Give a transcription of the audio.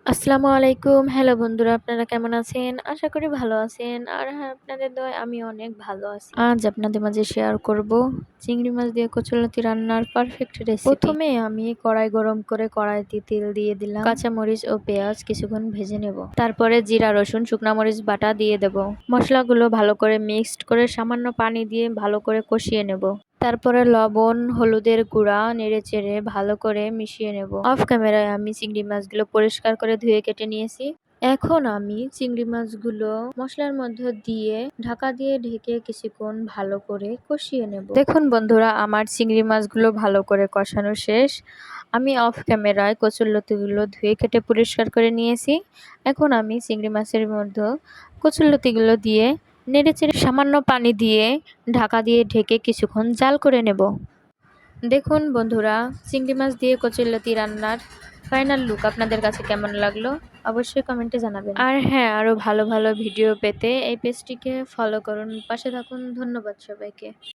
আসসালামু আলাইকুম। হ্যালো বন্ধুরা, আপনারা কেমন আছেন? আশা করি ভালো আছেন। আর হ্যাঁ, আপনাদের দয়ায় আমি অনেক ভালো আছি। আজ আপনাদের মাঝে শেয়ার করব চিংড়ি মাছ দিয়ে কচুরলতি রান্নার পারফেক্ট রেসিপি। প্রথমে আমি কড়াই গরম করে কড়াইতে তেল দিয়ে দিলাম। কাঁচা মরিচ ও পেঁয়াজ কিছুক্ষণ ভেজে নেব। তারপরে জিরা, রসুন, শুকনা মরিচ বাটা দিয়ে দেব। মশলাগুলো ভালো করে মিক্সড করে সামান্য পানি দিয়ে ভালো করে কষিয়ে নেব। তারপরে লবণ, হলুদের গুঁড়া নেড়েচেড়ে ভালো করে মিশিয়ে নেব। অফ ক্যামেরায় আমি চিংড়ি মাছগুলো পরিষ্কার করে ধুয়ে কেটে নিয়েছি। এখন আমি চিংড়ি মাছগুলো মশলার মধ্যে দিয়ে ঢাকা দিয়ে ঢেকে কিছুক্ষণ ভালো করে কষিয়ে নেব। দেখুন বন্ধুরা, আমার চিংড়ি মাছগুলো ভালো করে কষানো শেষ। আমি অফ ক্যামেরায় কচুরলতিগুলো ধুয়ে কেটে পরিষ্কার করে নিয়েছি। এখন আমি চিংড়ি মাছের মধ্যে কচুরলতিগুলো দিয়ে নেড়েচেড়ে সামান্য পানি দিয়ে ঢাকা দিয়ে ঢেকে কিছুক্ষণ জাল করে নেব। দেখুন বন্ধুরা, চিংড়ি মাছ দিয়ে কচুরলতি রান্নার ফাইনাল লুক আপনাদের কাছে কেমন লাগলো অবশ্যই কমেন্টে জানাবেন। আর হ্যাঁ, আরো ভালো ভালো ভিডিও পেতে এই পেজটিকে ফলো করুন, পাশে থাকুন। ধন্যবাদ সবাইকে।